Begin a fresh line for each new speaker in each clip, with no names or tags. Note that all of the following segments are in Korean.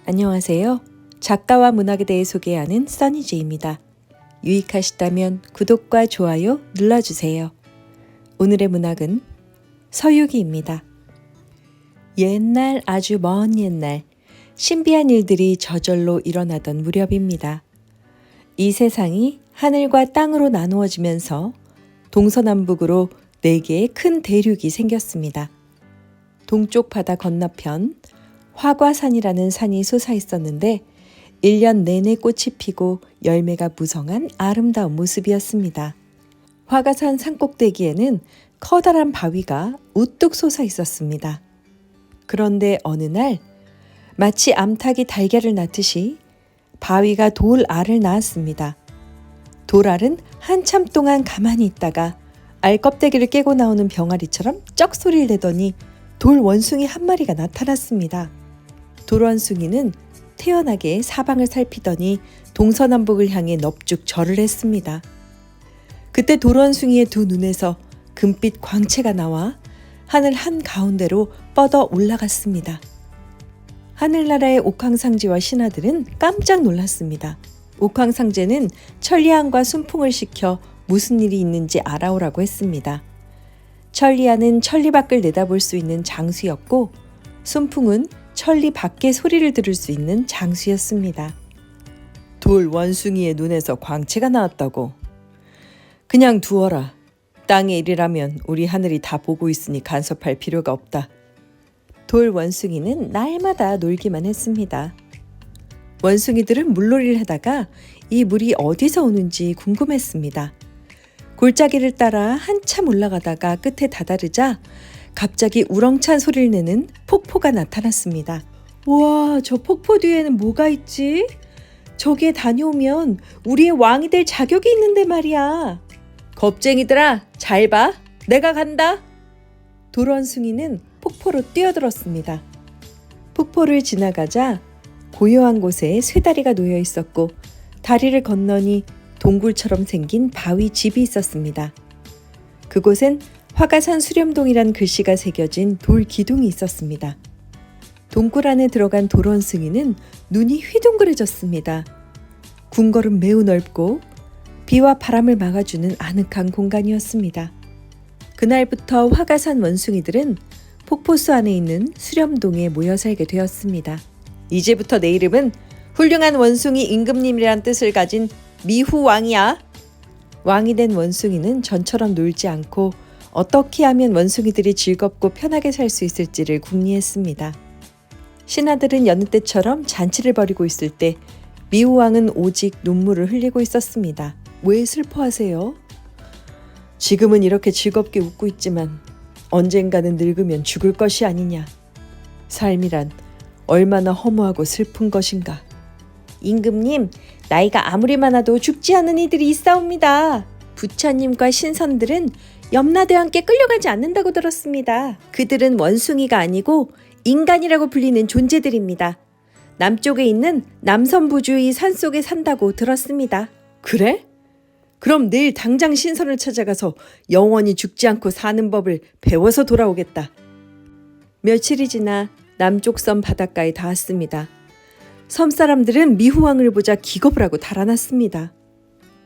안녕하세요. 작가와 문학에 대해 소개하는 써니제이입니다. 유익하시다면 구독과 좋아요 눌러주세요. 오늘의 문학은 서유기입니다. 옛날 아주 먼 옛날 신비한 일들이 저절로 일어나던 무렵입니다. 이 세상이 하늘과 땅으로 나누어지면서 동서남북으로 4개의 큰 대륙이 생겼습니다. 동쪽 바다 건너편 화과산이라는 산이 솟아 있었는데 1년 내내 꽃이 피고 열매가 무성한 아름다운 모습이었습니다. 화과산 산꼭대기에는 커다란 바위가 우뚝 솟아 있었습니다. 그런데 어느 날 마치 암탉이 달걀을 낳듯이 바위가 돌 알을 낳았습니다. 돌 알은 한참 동안 가만히 있다가 알 껍데기를 깨고 나오는 병아리처럼 쩍 소리를 내더니 돌 원숭이 한 마리가 나타났습니다. 돌 원숭이는 태연하게 사방을 살피더니 동서남북을 향해 넙죽 절을 했습니다. 그때 돌 원숭이의 두 눈에서 금빛 광채가 나와 하늘 한가운데로 뻗어 올라갔습니다. 하늘나라의 옥황상제와 신하들은 깜짝 놀랐습니다. 옥황상제는 천리안과 순풍을 시켜 무슨 일이 있는지 알아오라고 했습니다. 천리안은 천리 밖을 내다볼 수 있는 장수였고 순풍은 천리 밖의 소리를 들을 수 있는 장수였습니다. 돌 원숭이의 눈에서 광채가 나왔다고. 그냥 두어라. 땅의 일이라면 우리 하늘이 다 보고 있으니 간섭할 필요가 없다. 돌 원숭이는 날마다 놀기만 했습니다. 원숭이들은 물놀이를 하다가 이 물이 어디서 오는지 궁금했습니다. 골짜기를 따라 한참 올라가다가 끝에 다다르자 갑자기 우렁찬 소리를 내는 폭포가 나타났습니다. 우와, 저 폭포 뒤에는 뭐가 있지? 저기에 다녀오면 우리의 왕이 될 자격이 있는데 말이야. 겁쟁이들아, 잘 봐. 내가 간다. 돌원숭이는 폭포로 뛰어들었습니다. 폭포를 지나가자 고요한 곳에 쇠다리가 놓여 있었고 다리를 건너니 동굴처럼 생긴 바위 집이 있었습니다. 그곳엔 화가산 수렴동이란 글씨가 새겨진 돌 기둥이 있었습니다. 동굴 안에 들어간 돌원숭이는 눈이 휘둥그레졌습니다. 궁궐은 매우 넓고 비와 바람을 막아주는 아늑한 공간이었습니다. 그날부터 화가산 원숭이들은 폭포수 안에 있는 수렴동에 모여 살게 되었습니다. 이제부터 내 이름은 훌륭한 원숭이 임금님이란 뜻을 가진 미후왕이야. 왕이 된 원숭이는 전처럼 놀지 않고 어떻게 하면 원숭이들이 즐겁고 편하게 살 수 있을지를 궁리했습니다. 신하들은 여느 때처럼 잔치를 벌이고 있을 때 미후왕은 오직 눈물을 흘리고 있었습니다. 왜 슬퍼하세요? 지금은 이렇게 즐겁게 웃고 있지만 언젠가는 늙으면 죽을 것이 아니냐. 삶이란 얼마나 허무하고 슬픈 것인가. 임금님, 나이가 아무리 많아도 죽지 않은 이들이 있사옵니다. 부처님과 신선들은 염라대왕께 끌려가지 않는다고 들었습니다. 그들은 원숭이가 아니고 인간이라고 불리는 존재들입니다. 남쪽에 있는 남선부주의 산속에 산다고 들었습니다. 그래? 그럼 내일 당장 신선을 찾아가서 영원히 죽지 않고 사는 법을 배워서 돌아오겠다. 며칠이 지나 남쪽 섬 바닷가에 닿았습니다. 섬 사람들은 미후왕을 보자 기겁을 하고 달아났습니다.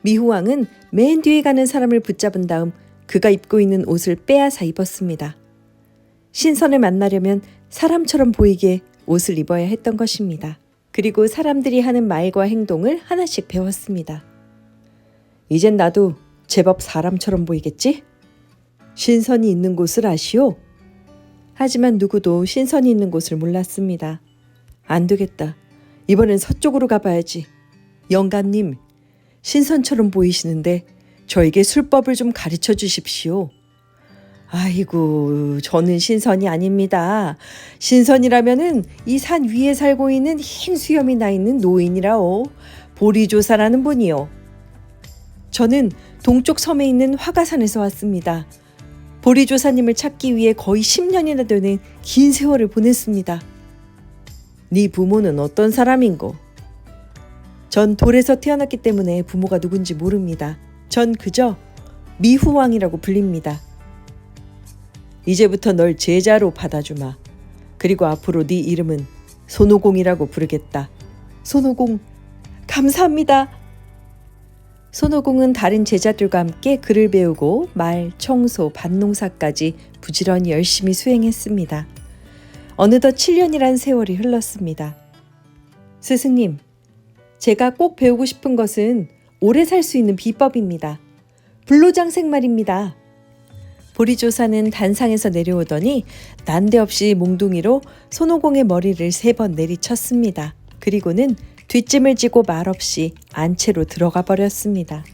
미후왕은 맨 뒤에 가는 사람을 붙잡은 다음 그가 입고 있는 옷을 빼앗아 입었습니다. 신선을 만나려면 사람처럼 보이게 옷을 입어야 했던 것입니다. 그리고 사람들이 하는 말과 행동을 하나씩 배웠습니다. 이젠 나도 제법 사람처럼 보이겠지? 신선이 있는 곳을 아시오? 하지만 누구도 신선이 있는 곳을 몰랐습니다. 안 되겠다. 이번엔 서쪽으로 가봐야지. 영감님, 신선처럼 보이시는데 저에게 술법을 좀 가르쳐 주십시오. 아이고, 저는 신선이 아닙니다. 신선이라면은 이 산 위에 살고 있는 흰 수염이 나 있는 노인이라오. 보리조사라는 분이요. 저는 동쪽 섬에 있는 화가산에서 왔습니다. 보리조사님을 찾기 위해 거의 10년이나 되는 긴 세월을 보냈습니다. 네 부모는 어떤 사람인고? 전 돌에서 태어났기 때문에 부모가 누군지 모릅니다. 전 그저 미후왕이라고 불립니다. 이제부터 널 제자로 받아주마. 그리고 앞으로 네 이름은 손오공이라고 부르겠다. 손오공, 감사합니다. 손오공은 다른 제자들과 함께 글을 배우고 말, 청소, 밭농사까지 부지런히 열심히 수행했습니다. 어느덧 7년이란 세월이 흘렀습니다. 스승님, 제가 꼭 배우고 싶은 것은 오래 살 수 있는 비법입니다. 불로장생 말입니다. 보리조사는 단상에서 내려오더니 난데없이 몽둥이로 손오공의 머리를 3번 내리쳤습니다. 그리고는 뒷짐을 지고 말없이 안채로 들어가 버렸습니다.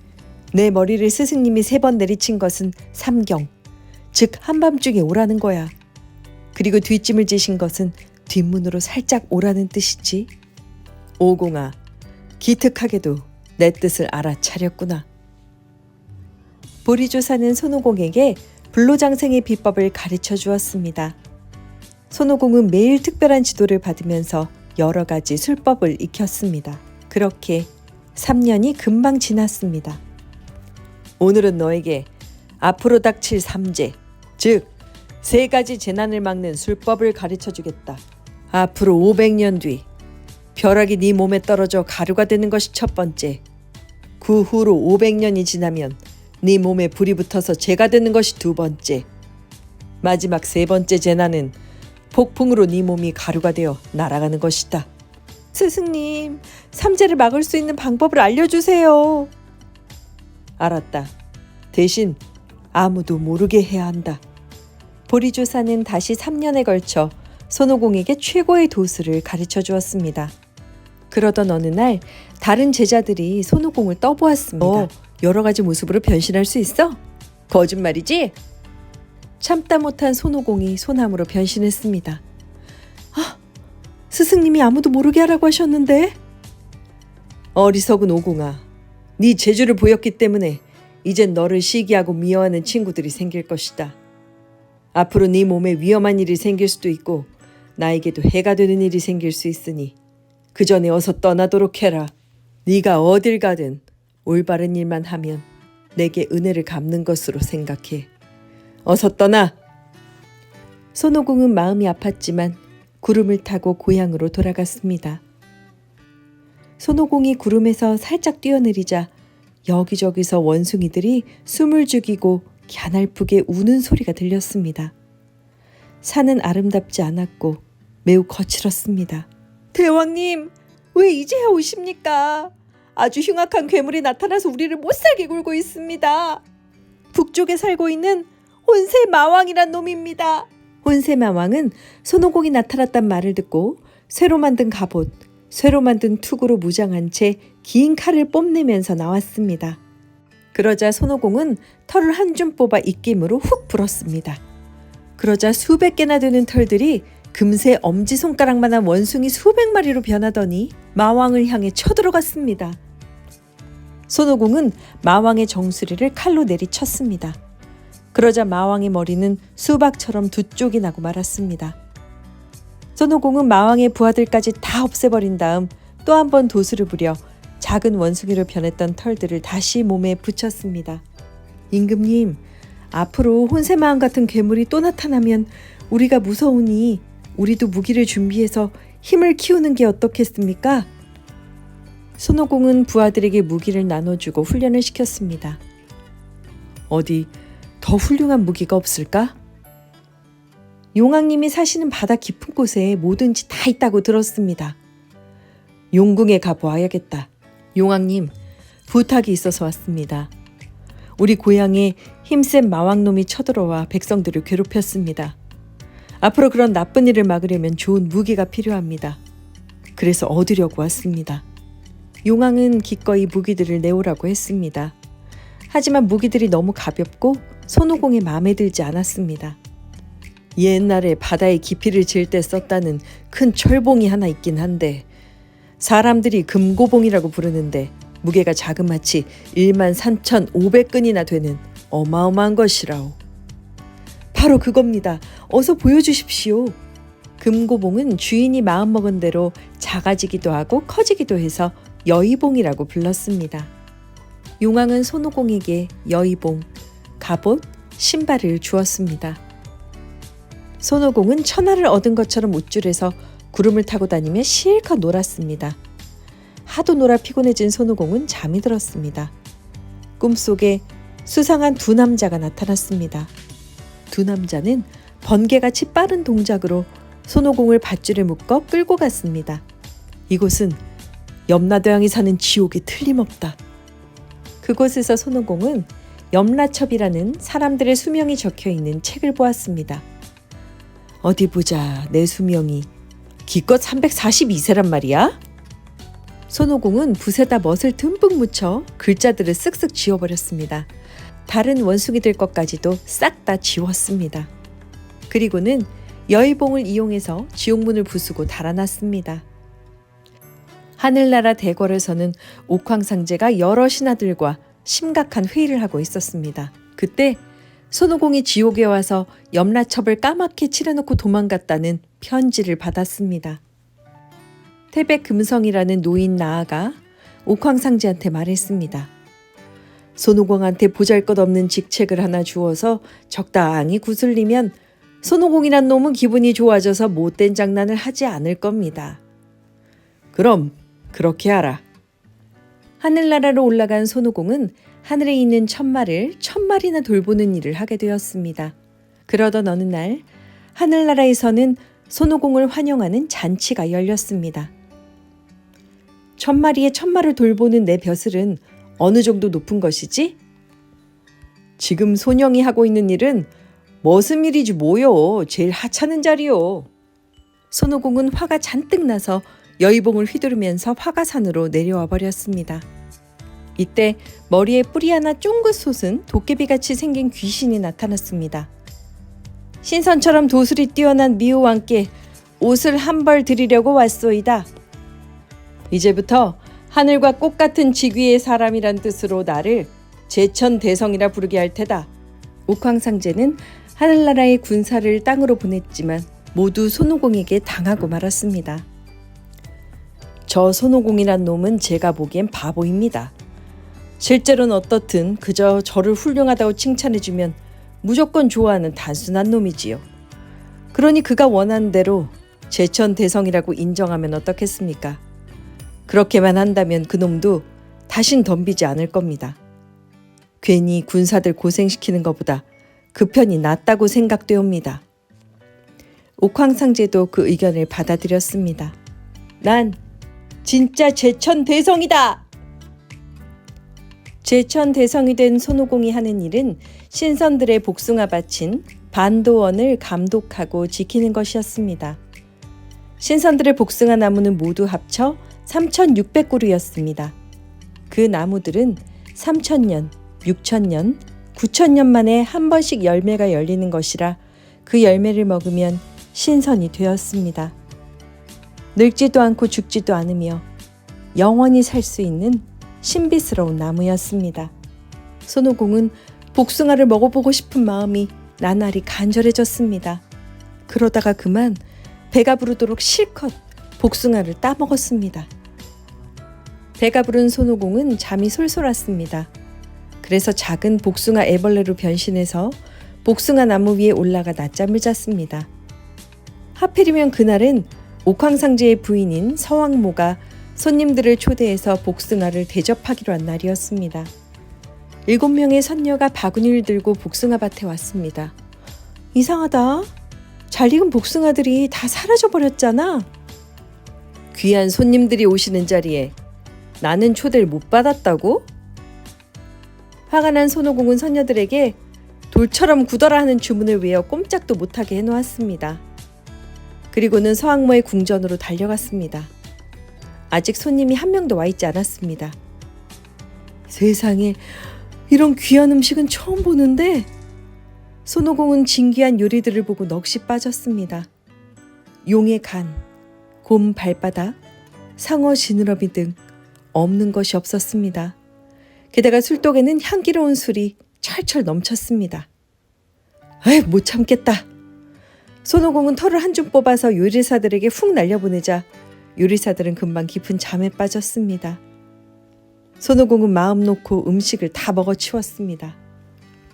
내 머리를 스승님이 3번 내리친 것은 삼경, 즉 한밤중에 오라는 거야. 그리고 뒷짐을 지신 것은 뒷문으로 살짝 오라는 뜻이지. 오공아, 기특하게도 내 뜻을 알아차렸구나. 보리조사는 손오공에게 불로장생의 비법을 가르쳐 주었습니다. 손오공은 매일 특별한 지도를 받으면서 여러 가지 술법을 익혔습니다. 그렇게 3년이 금방 지났습니다. 오늘은 너에게 앞으로 닥칠 3재, 즉 3가지 재난을 막는 술법을 가르쳐 주겠다. 앞으로 500년 뒤 벼락이 네 몸에 떨어져 가루가 되는 것이 첫 번째. 그 후로 500년이 지나면 네 몸에 불이 붙어서 재가 되는 것이 두 번째. 마지막 3번째 재난은 폭풍으로 네 몸이 가루가 되어 날아가는 것이다. 스승님, 3재를 막을 수 있는 방법을 알려주세요. 알았다. 대신 아무도 모르게 해야 한다. 보리조사는 다시 3년에 걸쳐 손오공에게 최고의 도수를 가르쳐 주었습니다. 그러던 어느 날 다른 제자들이 손오공을 떠보았습니다. 여러 가지 모습으로 변신할 수 있어? 거짓말이지? 참다 못한 손오공이 소나무로 변신했습니다. 아, 스승님이 아무도 모르게 하라고 하셨는데? 어리석은 오공아, 네 재주를 보였기 때문에 이젠 너를 시기하고 미워하는 친구들이 생길 것이다. 앞으로 네 몸에 위험한 일이 생길 수도 있고 나에게도 해가 되는 일이 생길 수 있으니 그 전에 어서 떠나도록 해라. 네가 어딜 가든 올바른 일만 하면 내게 은혜를 갚는 것으로 생각해. 어서 떠나. 손오공은 마음이 아팠지만 구름을 타고 고향으로 돌아갔습니다. 손오공이 구름에서 살짝 뛰어내리자 여기저기서 원숭이들이 숨을 죽이고 갸날프게 우는 소리가 들렸습니다. 산은 아름답지 않았고 매우 거칠었습니다. 대왕님, 왜 이제야 오십니까? 아주 흉악한 괴물이 나타나서 우리를 못살게 굴고 있습니다. 북쪽에 살고 있는 혼세마왕이란 놈입니다. 혼세마왕은 손오공이 나타났단 말을 듣고 쇠로 만든 갑옷, 쇠로 만든 투구로 무장한 채 긴 칼을 뽐내면서 나왔습니다. 그러자 손오공은 털을 한 줌 뽑아 입김으로 훅 불었습니다. 그러자 수백 개나 되는 털들이 금세 엄지손가락만한 원숭이 수백 마리로 변하더니 마왕을 향해 쳐들어갔습니다. 손오공은 마왕의 정수리를 칼로 내리쳤습니다. 그러자 마왕의 머리는 수박처럼 두 쪽이 나고 말았습니다. 손오공은 마왕의 부하들까지 다 없애버린 다음 또 한 번 도수를 부려 작은 원숭이로 변했던 털들을 다시 몸에 붙였습니다. 임금님, 앞으로 혼세마왕 같은 괴물이 또 나타나면 우리가 무서우니 우리도 무기를 준비해서 힘을 키우는 게 어떻겠습니까? 손오공은 부하들에게 무기를 나눠주고 훈련을 시켰습니다. 어디 더 훌륭한 무기가 없을까? 용왕님이 사시는 바다 깊은 곳에 뭐든지 다 있다고 들었습니다. 용궁에 가보아야겠다. 용왕님, 부탁이 있어서 왔습니다. 우리 고향에 힘센 마왕놈이 쳐들어와 백성들을 괴롭혔습니다. 앞으로 그런 나쁜 일을 막으려면 좋은 무기가 필요합니다. 그래서 얻으려고 왔습니다. 용왕은 기꺼이 무기들을 내오라고 했습니다. 하지만 무기들이 너무 가볍고 손오공의 마음에 들지 않았습니다. 옛날에 바다의 깊이를 질 때 썼다는 큰 철봉이 하나 있긴 한데 사람들이 금고봉이라고 부르는데 무게가 자그마치 13,500근이나 되는 어마어마한 것이라오. 바로 그겁니다. 어서 보여주십시오. 금고봉은 주인이 마음먹은 대로 작아지기도 하고 커지기도 해서 여의봉이라고 불렀습니다. 용왕은 손오공에게 여의봉, 갑옷, 신발을 주었습니다. 손오공은 천하를 얻은 것처럼 우쭐해서 구름을 타고 다니며 실컷 놀았습니다. 하도 놀아 피곤해진 손오공은 잠이 들었습니다. 꿈속에 수상한 두 남자가 나타났습니다. 두 남자는 번개같이 빠른 동작으로 손오공을 밧줄에 묶어 끌고 갔습니다. 이곳은 염라대왕이 사는 지옥이 틀림없다. 그곳에서 손오공은 염라첩이라는 사람들의 수명이 적혀있는 책을 보았습니다. 어디 보자, 내 수명이 기껏 342세란 말이야? 손오공은 붓에다 멋을 듬뿍 묻혀 글자들을 쓱쓱 지워버렸습니다. 다른 원숭이들 것까지도 싹 다 지웠습니다. 그리고는 여의봉을 이용해서 지옥문을 부수고 달아났습니다. 하늘나라 대궐에서는 옥황상제가 여러 신하들과 심각한 회의를 하고 있었습니다. 그때 손오공이 지옥에 와서 염라첩을 까맣게 칠해놓고 도망갔다는 편지를 받았습니다. 태백금성이라는 노인 나아가 옥황상제한테 말했습니다. 손오공한테 보잘것없는 직책을 하나 주어서 적당히 구슬리면 손오공이란 놈은 기분이 좋아져서 못된 장난을 하지 않을 겁니다. 그럼 그렇게 하라. 하늘나라로 올라간 손오공은 하늘에 있는 천마를 1000마리나 돌보는 일을 하게 되었습니다. 그러던 어느 날 하늘나라에서는 손오공을 환영하는 잔치가 열렸습니다. 1000마리의 천마를 돌보는 내 벼슬은 어느 정도 높은 것이지? 지금 손영이 하고 있는 일은 무슨 일이지 뭐요. 제일 하찮은 자리요. 손오공은 화가 잔뜩 나서 여의봉을 휘두르면서 화가산으로 내려와 버렸습니다. 이때 머리에 뿌리 하나 쫑긋 솟은 도깨비같이 생긴 귀신이 나타났습니다. 신선처럼 도술이 뛰어난 미호왕께 옷을 한 벌 드리려고 왔소이다. 이제부터 하늘과 꽃 같은 직위의 사람이란 뜻으로 나를 제천대성이라 부르게 할 테다. 옥황상제는 하늘나라의 군사를 땅으로 보냈지만 모두 손오공에게 당하고 말았습니다. 저 손오공이란 놈은 제가 보기엔 바보입니다. 실제로는 어떻든 그저 저를 훌륭하다고 칭찬해주면 무조건 좋아하는 단순한 놈이지요. 그러니 그가 원하는 대로 제천대성이라고 인정하면 어떻겠습니까? 그렇게만 한다면 그놈도 다신 덤비지 않을 겁니다. 괜히 군사들 고생시키는 것보다 그 편이 낫다고 생각되옵니다. 옥황상제도 그 의견을 받아들였습니다. 난 진짜 제천대성이다! 제천대성이 된 손오공이 하는 일은 신선들의 복숭아 밭인 반도원을 감독하고 지키는 것이었습니다. 신선들의 복숭아 나무는 모두 합쳐 3600그루였습니다. 그 나무들은 3000년, 6000년, 9000년 만에 한 번씩 열매가 열리는 것이라 그 열매를 먹으면 신선이 되었습니다. 늙지도 않고 죽지도 않으며 영원히 살 수 있는 신비스러운 나무였습니다. 손오공은 복숭아를 먹어보고 싶은 마음이 나날이 간절해졌습니다. 그러다가 그만 배가 부르도록 실컷 복숭아를 따먹었습니다. 배가 부른 손오공은 잠이 솔솔 왔습니다. 그래서 작은 복숭아 애벌레로 변신해서 복숭아 나무 위에 올라가 낮잠을 잤습니다. 하필이면 그날은 옥황상제의 부인인 서왕모가 손님들을 초대해서 복숭아를 대접하기로 한 날이었습니다. 7명의 선녀가 바구니를 들고 복숭아 밭에 왔습니다. 이상하다. 잘 익은 복숭아들이 다 사라져버렸잖아. 귀한 손님들이 오시는 자리에 나는 초대를 못 받았다고? 화가 난 손오공은 선녀들에게 돌처럼 굳어라 하는 주문을 외워 꼼짝도 못하게 해놓았습니다. 그리고는 서왕모의 궁전으로 달려갔습니다. 아직 손님이 한 명도 와 있지 않았습니다. 세상에, 이런 귀한 음식은 처음 보는데? 손오공은 진귀한 요리들을 보고 넋이 빠졌습니다. 용의 간, 곰 발바닥, 상어 지느러미 등 없는 것이 없었습니다. 게다가 술독에는 향기로운 술이 철철 넘쳤습니다. 에이, 못 참겠다. 손오공은 털을 한 줌 뽑아서 요리사들에게 훅 날려보내자 요리사들은 금방 깊은 잠에 빠졌습니다. 손오공은 마음 놓고 음식을 다 먹어치웠습니다.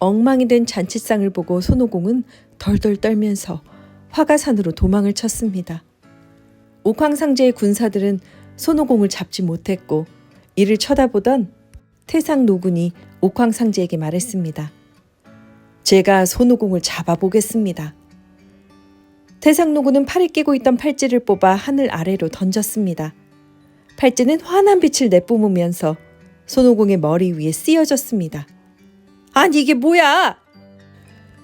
엉망이 된 잔치상을 보고 손오공은 덜덜 떨면서 화가산으로 도망을 쳤습니다. 옥황상제의 군사들은 손오공을 잡지 못했고 이를 쳐다보던 태상노군이 옥황상제에게 말했습니다. 제가 손오공을 잡아보겠습니다. 태상노군은 팔에 끼고 있던 팔찌를 뽑아 하늘 아래로 던졌습니다. 팔찌는 환한 빛을 내뿜으면서 손오공의 머리 위에 쓰여졌습니다. 아니 이게 뭐야?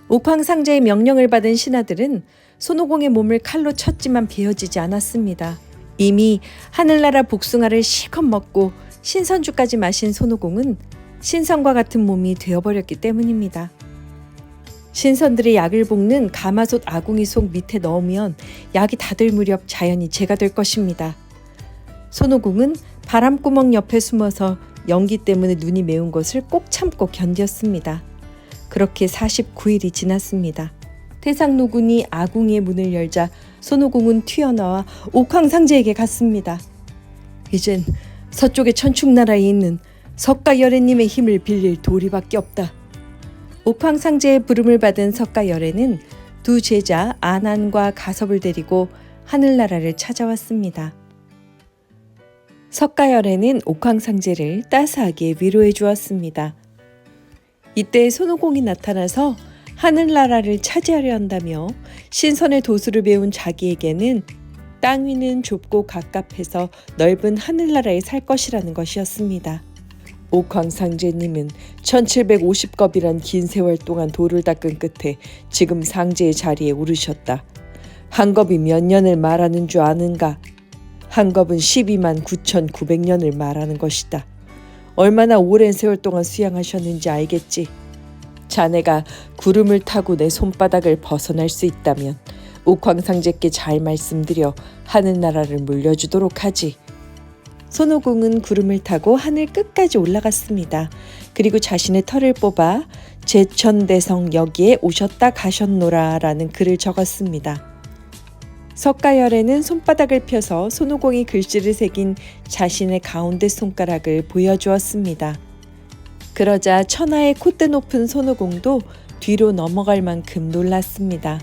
옥황상제의 명령을 받은 신하들은 손오공의 몸을 칼로 쳤지만 베어지지 않았습니다. 이미 하늘나라 복숭아를 실컷 먹고 신선주까지 마신 손오공은 신선과 같은 몸이 되어버렸기 때문입니다. 신선들의 약을 볶는 가마솥 아궁이 속 밑에 넣으면 약이 다 될 무렵 자연히 재가 될 것입니다. 손오공은 바람구멍 옆에 숨어서 연기 때문에 눈이 매운 것을 꼭 참고 견뎠습니다. 그렇게 49일이 지났습니다. 태상노군이 아궁이의 문을 열자 손오공은 튀어나와 옥황상제에게 갔습니다. 이젠 서쪽의 천축나라에 있는 석가열애님의 힘을 빌릴 도리밖에 없다. 옥황상제의 부름을 받은 석가열애는 두 제자 안한과 가섭을 데리고 하늘나라를 찾아왔습니다. 석가열애는 옥황상제를 따스하게 위로해 주었습니다. 이때 손오공이 나타나서 하늘나라를 차지하려 한다며 신선의 도수를 배운 자기에게는 땅 위는 좁고 갑갑해서 넓은 하늘나라에 살 것이라는 것이었습니다. 옥황상제님은 1750겁이란 긴 세월 동안 돌을 닦은 끝에 지금 상제의 자리에 오르셨다. 한 겁이 몇 년을 말하는 줄 아는가? 한 겁은 12만 9,900년을 말하는 것이다. 얼마나 오랜 세월 동안 수양하셨는지 알겠지? 자네가 구름을 타고 내 손바닥을 벗어날 수 있다면 옥황상제께 잘 말씀드려 하늘나라를 물려주도록 하지. 손오공은 구름을 타고 하늘 끝까지 올라갔습니다. 그리고 자신의 털을 뽑아 제천대성 여기에 오셨다 가셨노라 라는 글을 적었습니다. 석가열애는 손바닥을 펴서 손오공이 글씨를 새긴 자신의 가운데 손가락을 보여주었습니다. 그러자 천하의 콧대 높은 손오공도 뒤로 넘어갈 만큼 놀랐습니다.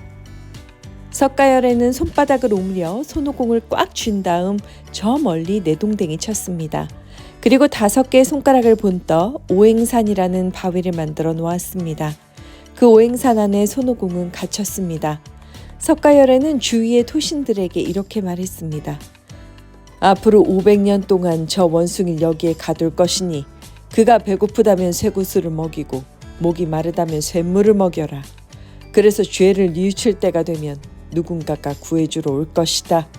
석가열애는 손바닥을 오므려 손오공을 꽉 쥔 다음 저 멀리 내동댕이 쳤습니다. 그리고 5개의 손가락을 본떠 오행산이라는 바위를 만들어 놓았습니다. 그 오행산 안에 손오공은 갇혔습니다. 석가열애는 주위의 토신들에게 이렇게 말했습니다. 앞으로 500년 동안 저 원숭이를 여기에 가둘 것이니 그가 배고프다면 쇠구슬을 먹이고 목이 마르다면 쇠물을 먹여라. 그래서 죄를 뉘우칠 때가 되면 누군가가 구해주러 올 것이다.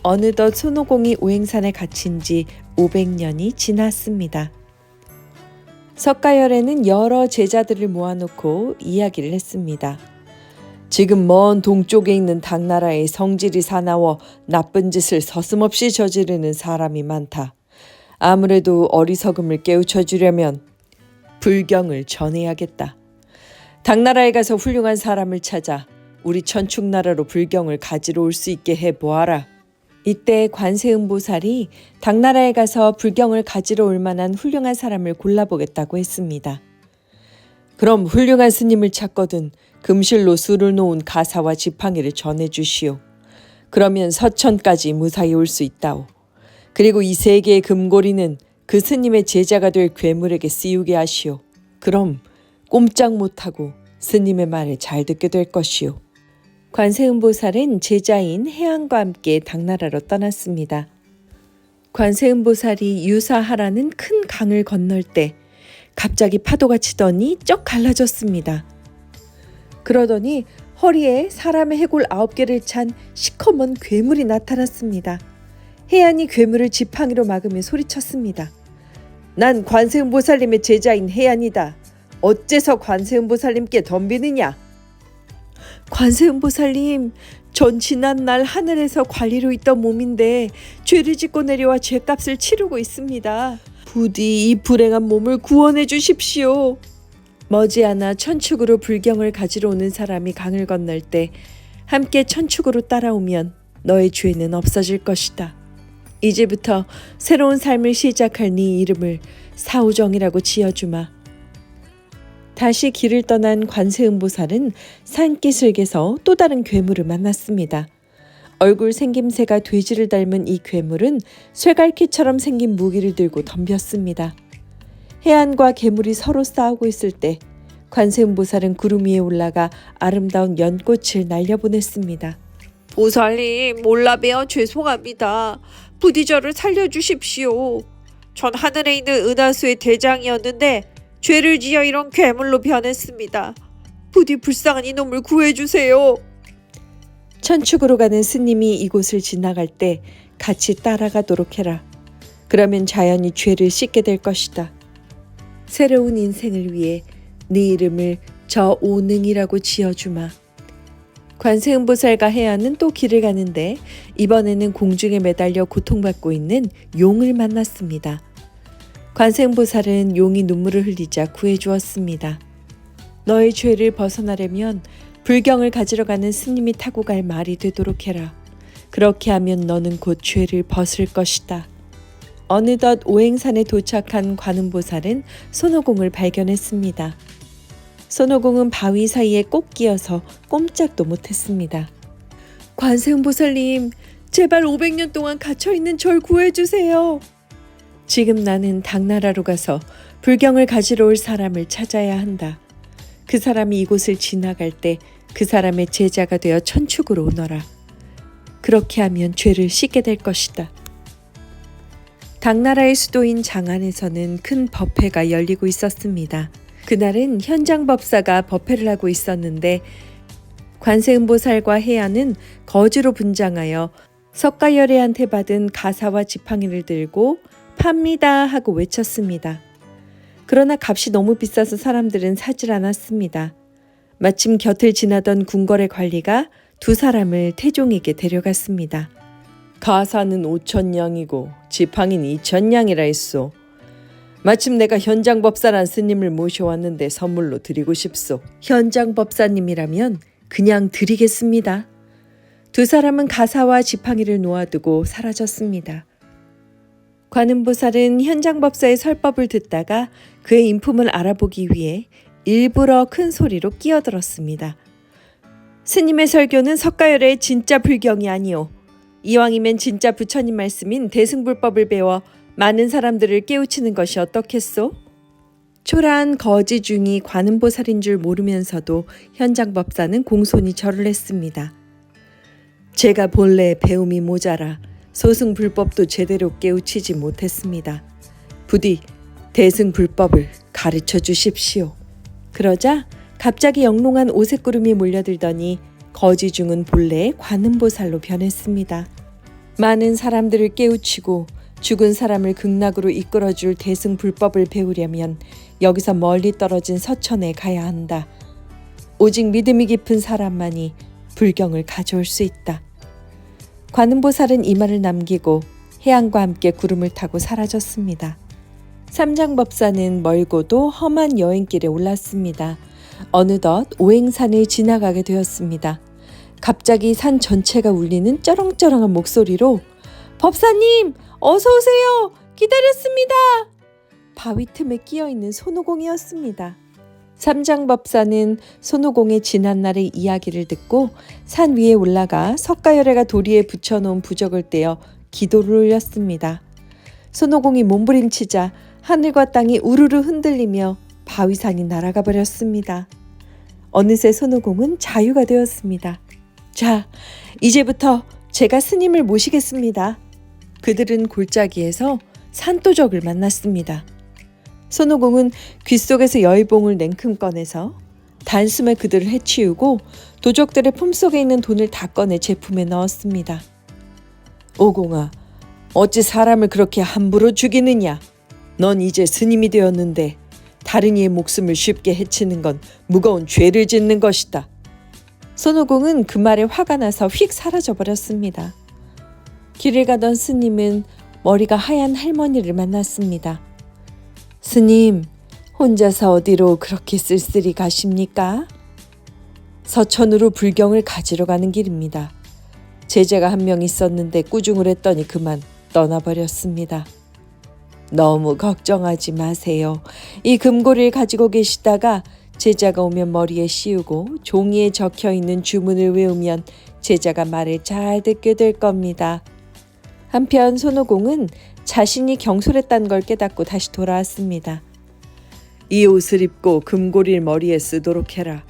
어느덧 손오공이 오행산에 갇힌 지 500년이 지났습니다. 석가열애는 여러 제자들을 모아놓고 이야기를 했습니다. 지금 먼 동쪽에 있는 당나라에 성질이 사나워 나쁜 짓을 서슴없이 저지르는 사람이 많다. 아무래도 어리석음을 깨우쳐주려면 불경을 전해야겠다. 당나라에 가서 훌륭한 사람을 찾아 우리 천축나라로 불경을 가지러 올 수 있게 해보아라. 이때 관세음보살이 당나라에 가서 불경을 가지러 올 만한 훌륭한 사람을 골라보겠다고 했습니다. 그럼 훌륭한 스님을 찾거든 금실로 술을 놓은 가사와 지팡이를 전해주시오. 그러면 서천까지 무사히 올 수 있다오. 그리고 이 3개의 금고리는 그 스님의 제자가 될 괴물에게 씌우게 하시오. 그럼 꼼짝 못하고 스님의 말을 잘 듣게 될 것이오. 관세음보살은 제자인 해안과 함께 당나라로 떠났습니다. 관세음보살이 유사하라는 큰 강을 건널 때 갑자기 파도가 치더니 쩍 갈라졌습니다. 그러더니 허리에 사람의 해골 9개를 찬 시커먼 괴물이 나타났습니다. 해안이 괴물을 지팡이로 막으며 소리쳤습니다. 난 관세음보살님의 제자인 해안이다. 어째서 관세음보살님께 덤비느냐? 관세음보살님, 전 지난날 하늘에서 관리로 있던 몸인데 죄를 짓고 내려와 죄값을 치르고 있습니다. 부디 이 불행한 몸을 구원해 주십시오. 머지않아 천축으로 불경을 가지러 오는 사람이 강을 건널 때 함께 천축으로 따라오면 너의 죄는 없어질 것이다. 이제부터 새로운 삶을 시작할 네 이름을 사우정이라고 지어주마. 다시 길을 떠난 관세음보살은 산기슭에서 또 다른 괴물을 만났습니다. 얼굴 생김새가 돼지를 닮은 이 괴물은 쇠갈퀴처럼 생긴 무기를 들고 덤볐습니다. 해안과 괴물이 서로 싸우고 있을 때 관세음보살은 구름 위에 올라가 아름다운 연꽃을 날려보냈습니다.
보살님, 몰라뵈어 죄송합니다. 부디 저를 살려주십시오. 전 하늘에 있는 은하수의 대장이었는데 죄를 지어 이런 괴물로 변했습니다. 부디 불쌍한 이놈을 구해주세요.
천축으로 가는 스님이 이곳을 지나갈 때 같이 따라가도록 해라. 그러면 자연히 죄를 씻게 될 것이다. 새로운 인생을 위해 네 이름을 저 오능이라고 지어주마. 관세음보살과 해안은 또 길을 가는데 이번에는 공중에 매달려 고통받고 있는 용을 만났습니다. 관세음보살은 용이 눈물을 흘리자 구해주었습니다. 너의 죄를 벗어나려면 불경을 가지러 가는 스님이 타고 갈 말이 되도록 해라. 그렇게 하면 너는 곧 죄를 벗을 것이다. 어느덧 오행산에 도착한 관음보살은 손오공을 발견했습니다. 손오공은 바위 사이에 꼭 끼어서 꼼짝도 못했습니다. 관세음보살님, 제발 500년 동안 갇혀있는 절 구해주세요. 지금 나는 당나라로 가서 불경을 가지러 올 사람을 찾아야 한다. 그 사람이 이곳을 지나갈 때 그 사람의 제자가 되어 천축으로 오너라. 그렇게 하면 죄를 씻게 될 것이다. 당나라의 수도인 장안에서는 큰 법회가 열리고 있었습니다. 그날은 현장법사가 법회를 하고 있었는데 관세음보살과 해안은 거지로 분장하여 석가열애한테 받은 가사와 지팡이를 들고 팝니다 하고 외쳤습니다. 그러나 값이 너무 비싸서 사람들은 사질 않았습니다. 마침 곁을 지나던 궁궐의 관리가 두 사람을 태종에게 데려갔습니다. 가사는 5,000냥이고 지팡이는 2,000냥이라 했소. 마침 내가 현장법사란 스님을 모셔왔는데 선물로 드리고 싶소. 현장법사님이라면 그냥 드리겠습니다. 두 사람은 가사와 지팡이를 놓아두고 사라졌습니다. 관음보살은 현장법사의 설법을 듣다가 그의 인품을 알아보기 위해 일부러 큰 소리로 끼어들었습니다. 스님의 설교는 석가열의 진짜 불경이 아니오. 이왕이면 진짜 부처님 말씀인 대승불법을 배워 많은 사람들을 깨우치는 것이 어떻겠소? 초라한 거지 중이 관음보살인 줄 모르면서도 현장법사는 공손히 절을 했습니다. 제가 본래 배움이 모자라 소승불법도 제대로 깨우치지 못했습니다. 부디 대승불법을 가르쳐 주십시오. 그러자 갑자기 영롱한 오색구름이 몰려들더니 거지중은 본래 관음보살로 변했습니다. 많은 사람들을 깨우치고 죽은 사람을 극락으로 이끌어줄 대승불법을 배우려면 여기서 멀리 떨어진 서천에 가야 한다. 오직 믿음이 깊은 사람만이 불경을 가져올 수 있다. 관음보살은 이 말을 남기고 해안과 함께 구름을 타고 사라졌습니다. 삼장법사는 멀고도 험한 여행길에 올랐습니다. 어느덧 오행산을 지나가게 되었습니다. 갑자기 산 전체가 울리는 쩌렁쩌렁한 목소리로 법사님 어서 오세요. 기다렸습니다. 바위 틈에 끼어있는 손오공이었습니다. 삼장법사는 손오공의 지난날의 이야기를 듣고 산 위에 올라가 석가열애가 도리에 붙여놓은 부적을 떼어 기도를 올렸습니다. 손오공이 몸부림치자 하늘과 땅이 우르르 흔들리며 바위산이 날아가 버렸습니다. 어느새 손오공은 자유가 되었습니다. 자, 이제부터 제가 스님을 모시겠습니다. 그들은 골짜기에서 산도적을 만났습니다. 손오공은 귓속에서 여의봉을 냉큼 꺼내서 단숨에 그들을 해치우고 도적들의 품속에 있는 돈을 다 꺼내 제품에 넣었습니다. 오공아, 어찌 사람을 그렇게 함부로 죽이느냐? 넌 이제 스님이 되었는데 다른 이의 목숨을 쉽게 해치는 건 무거운 죄를 짓는 것이다. 손오공은 그 말에 화가 나서 휙 사라져 버렸습니다. 길을 가던 스님은 머리가 하얀 할머니를 만났습니다. 스님, 혼자서 어디로 그렇게 쓸쓸히 가십니까? 서천으로 불경을 가지러 가는 길입니다. 제자가 한 명 있었는데 꾸중을 했더니 그만 떠나버렸습니다. 너무 걱정하지 마세요. 이 금고리를 가지고 계시다가 제자가 오면 머리에 씌우고 종이에 적혀있는 주문을 외우면 제자가 말을 잘 듣게 될 겁니다. 한편 손오공은 자신이 경솔했다는 걸 깨닫고 다시 돌아왔습니다. 이 옷을 입고 금고리를 머리에 쓰도록 해라.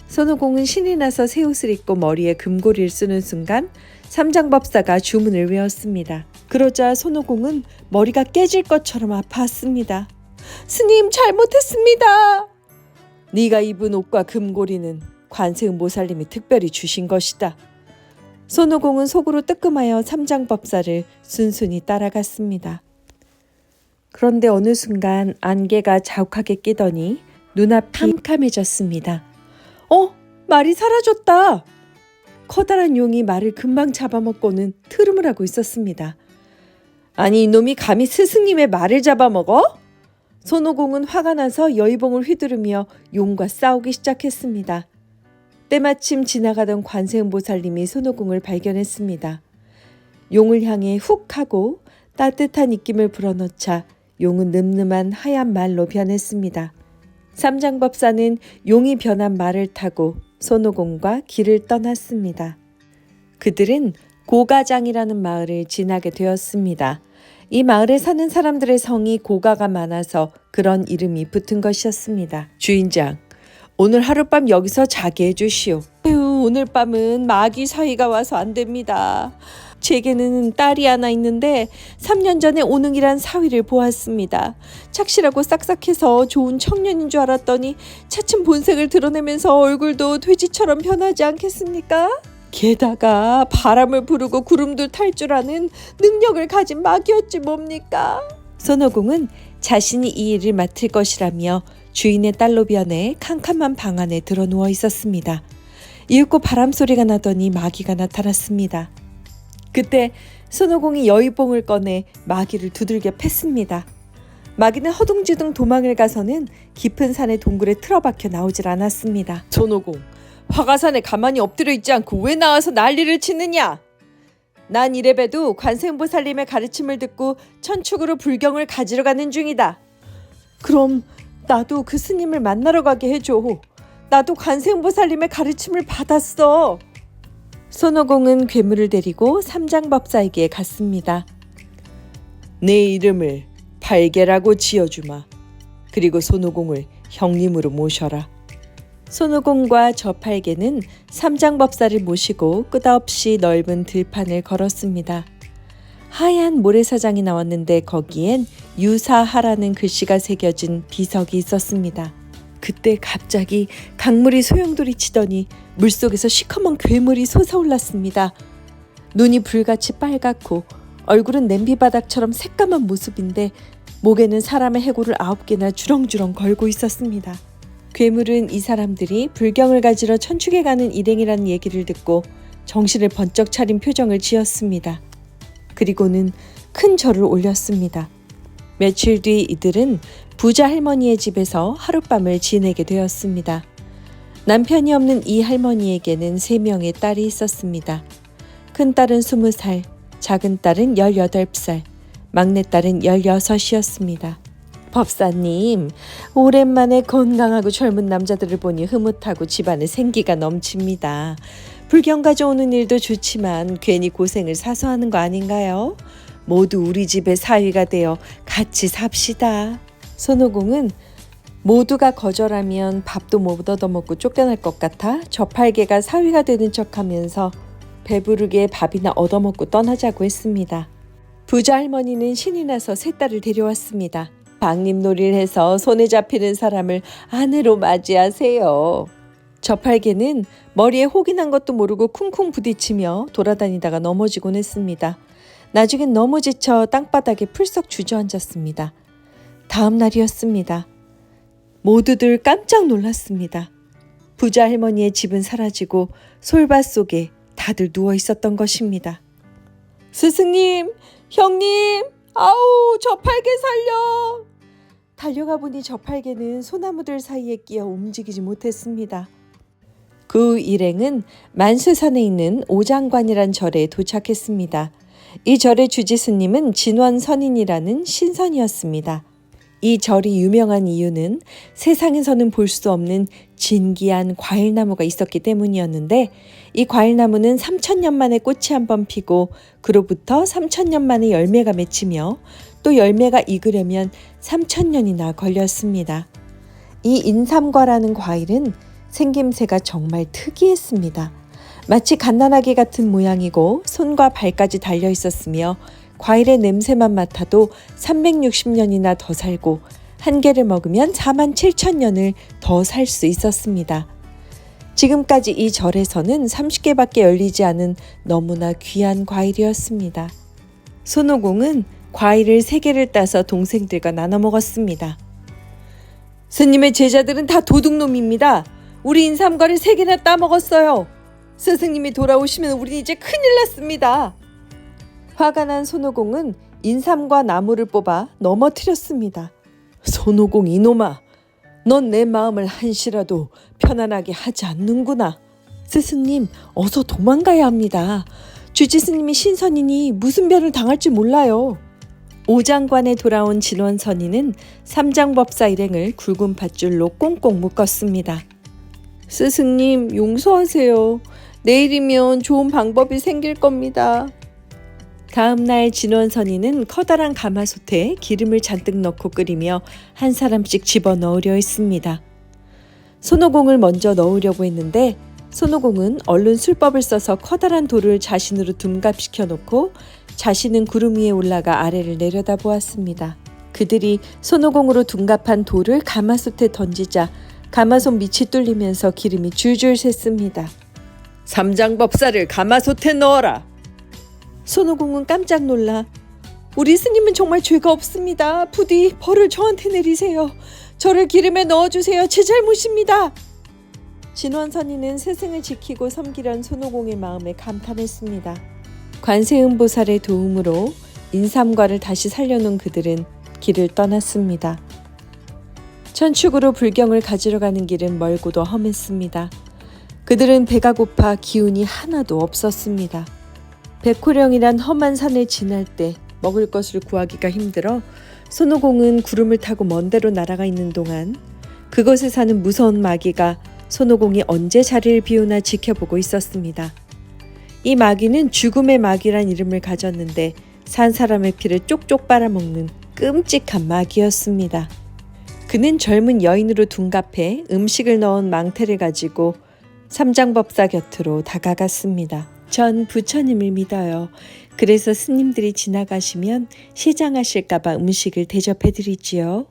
손오공은 신이 나서 새 옷을 입고 머리에 금고리를 쓰는 순간 삼장법사가 주문을 외웠습니다. 그러자 손오공은 머리가 깨질 것처럼 아파왔습니다. 스님, 잘못했습니다. 네가 입은 옷과 금고리는 관세음보살님이 특별히 주신 것이다. 손오공은 속으로 뜨끔하여 삼장법사를 순순히 따라갔습니다. 그런데 어느 순간 안개가 자욱하게 끼더니 눈앞이 캄캄해졌습니다. 말이 사라졌다. 커다란 용이 말을 금방 잡아먹고는 트름을 하고 있었습니다. 아니, 이놈이 감히 스승님의 말을 잡아먹어? 손오공은 화가 나서 여의봉을 휘두르며 용과 싸우기 시작했습니다. 때마침 지나가던 관세음보살님이 손오공을 발견했습니다. 용을 향해 훅 하고 따뜻한 입김을 불어넣자 용은 늠름한 하얀 말로 변했습니다. 삼장법사는 용이 변한 말을 타고 손오공과 길을 떠났습니다. 그들은 고가장이라는 마을을 지나게 되었습니다. 이 마을에 사는 사람들의 성이 고가가 많아서 그런 이름이 붙은 것이었습니다. 주인장, 오늘 하룻밤 여기서 자게 해주시오. 오늘 밤은 마귀 사위가 와서 안 됩니다. 제게는 딸이 하나 있는데 3년 전에 오능이란 사위를 보았습니다. 착실하고 싹싹해서 좋은 청년인 줄 알았더니 차츰 본색을 드러내면서 얼굴도 돼지처럼 변하지 않겠습니까? 게다가 바람을 부르고 구름도 탈 줄 아는 능력을 가진 마귀였지 뭡니까? 손오공은 자신이 이 일을 맡을 것이라며 주인의 딸로 변해 캄캄한 방 안에 들어 누워 있었습니다. 이윽고 바람 소리가 나더니 마귀가 나타났습니다. 그때 손오공이 여의봉을 꺼내 마귀를 두들겨 팼습니다. 마귀는 허둥지둥 도망을 가서는 깊은 산의 동굴에 틀어박혀 나오질 않았습니다. 손오공, 화가산에 가만히 엎드려 있지 않고 왜 나와서 난리를 치느냐? 난 이래봬도 관세음보살님의 가르침을 듣고 천축으로 불경을 가지러 가는 중이다. 그럼 나도 그 스님을 만나러 가게 해줘. 나도 관세음보살님의 가르침을 받았어. 손오공은 괴물을 데리고 삼장법사에게 갔습니다. 내 이름을 발개라고 지어주마. 그리고 손오공을 형님으로 모셔라. 손오공과 저팔개는 삼장법사를 모시고 끝없이 넓은 들판을 걸었습니다. 하얀 모래사장이 나왔는데 거기엔 유사하라는 글씨가 새겨진 비석이 있었습니다. 그때 갑자기 강물이 소용돌이 치더니 물속에서 시커먼 괴물이 솟아올랐습니다. 눈이 불같이 빨갛고 얼굴은 냄비바닥처럼 새까만 모습인데 목에는 사람의 해골을 9개나 주렁주렁 걸고 있었습니다. 괴물은 이 사람들이 불경을 가지러 천축에 가는 일행이라는 얘기를 듣고 정신을 번쩍 차린 표정을 지었습니다. 그리고는 큰 절을 올렸습니다. 며칠 뒤 이들은 부자 할머니의 집에서 하룻밤을 지내게 되었습니다. 남편이 없는 이 할머니에게는 3명의 딸이 있었습니다. 큰딸은 20살, 작은 딸은 18살, 막내딸은 16이었습니다. 법사님, 오랜만에 건강하고 젊은 남자들을 보니 흐뭇하고 집안에 생기가 넘칩니다. 불경 가져오는 일도 좋지만 괜히 고생을 사서 하는 거 아닌가요? 모두 우리 집의 사위가 되어 같이 삽시다. 손오공은 모두가 거절하면 밥도 못 얻어먹고 쫓겨날 것 같아 저팔계가 사위가 되는 척하면서 배부르게 밥이나 얻어먹고 떠나자고 했습니다. 부자 할머니는 신이 나서 3딸을 데려왔습니다. 방림놀이를 해서 손에 잡히는 사람을 아내로 맞이하세요. 저팔계는 머리에 혹이 난 것도 모르고 쿵쿵 부딪히며 돌아다니다가 넘어지곤 했습니다. 나중엔 너무 지쳐 땅바닥에 풀썩 주저앉았습니다. 다음 날이었습니다. 모두들 깜짝 놀랐습니다. 부자 할머니의 집은 사라지고 솔밭 속에 다들 누워 있었던 것입니다. 스승님, 형님, 아우, 저팔계 살려! 달려가 보니 저팔계는 소나무들 사이에 끼어 움직이지 못했습니다. 그 일행은 만수산에 있는 오장관이란 절에 도착했습니다. 이 절의 주지스님은 진원선인이라는 신선이었습니다. 이 절이 유명한 이유는 세상에서는 볼 수 없는 진기한 과일나무가 있었기 때문이었는데 이 과일나무는 3,000년 만에 꽃이 한 번 피고 그로부터 3,000년 만에 열매가 맺히며 또 열매가 익으려면 3,000년이나 걸렸습니다. 이 인삼과라는 과일은 생김새가 정말 특이했습니다. 마치 갓난아기 같은 모양이고 손과 발까지 달려 있었으며 과일의 냄새만 맡아도 360년이나 더 살고 한 개를 먹으면 47,000년을 더 살 수 있었습니다. 지금까지 이 절에서는 30개밖에 열리지 않은 너무나 귀한 과일이었습니다. 손오공은 과일을 3개를 따서 동생들과 나눠 먹었습니다. 스님의 제자들은 다 도둑놈입니다. 우리 인삼과를 3개나 따먹었어요. 스승님이 돌아오시면 우린 이제 큰일 났습니다. 화가 난 손오공은 인삼과 나무를 뽑아 넘어뜨렸습니다. 손오공 이놈아, 넌 내 마음을 한시라도 편안하게 하지 않는구나. 스승님, 어서 도망가야 합니다. 주지스님이 신선이니 무슨 변을 당할지 몰라요. 오장관에 돌아온 진원선이는 삼장법사 일행을 굵은 밧줄로 꽁꽁 묶었습니다. 스승님, 용서하세요. 내일이면 좋은 방법이 생길 겁니다. 다음 날 진원선이는 커다란 가마솥에 기름을 잔뜩 넣고 끓이며 한 사람씩 집어넣으려 했습니다. 손오공을 먼저 넣으려고 했는데 손오공은 얼른 술법을 써서 커다란 돌을 자신으로 둔갑시켜 놓고 자신은 구름 위에 올라가 아래를 내려다보았습니다. 그들이 손오공으로 둔갑한 돌을 가마솥에 던지자 가마솥 밑이 뚫리면서 기름이 줄줄 샜습니다. 삼장법사를 가마솥에 넣어라. 손오공은 깜짝 놀라 우리 스님은 정말 죄가 없습니다. 부디 벌을 저한테 내리세요. 저를 기름에 넣어주세요. 제 잘못입니다. 진원선이는 스승을 지키고 섬기려는 손오공의 마음에 감탄했습니다. 관세음보살의 도움으로 인삼과를 다시 살려놓은 그들은 길을 떠났습니다. 천축으로 불경을 가지러 가는 길은 멀고도 험했습니다. 그들은 배가 고파 기운이 하나도 없었습니다. 백호령이란 험한 산을 지날 때 먹을 것을 구하기가 힘들어 손오공은 구름을 타고 먼 데로 날아가 있는 동안 그곳에 사는 무서운 마귀가 손오공이 언제 자리를 비우나 지켜보고 있었습니다. 이 마귀는 죽음의 마귀란 이름을 가졌는데 산 사람의 피를 쪽쪽 빨아먹는 끔찍한 마귀였습니다. 그는 젊은 여인으로 둔갑해 음식을 넣은 망태를 가지고 삼장법사 곁으로 다가갔습니다. 전 부처님을 믿어요. 그래서 스님들이 지나가시면 시장하실까봐 음식을 대접해드리지요.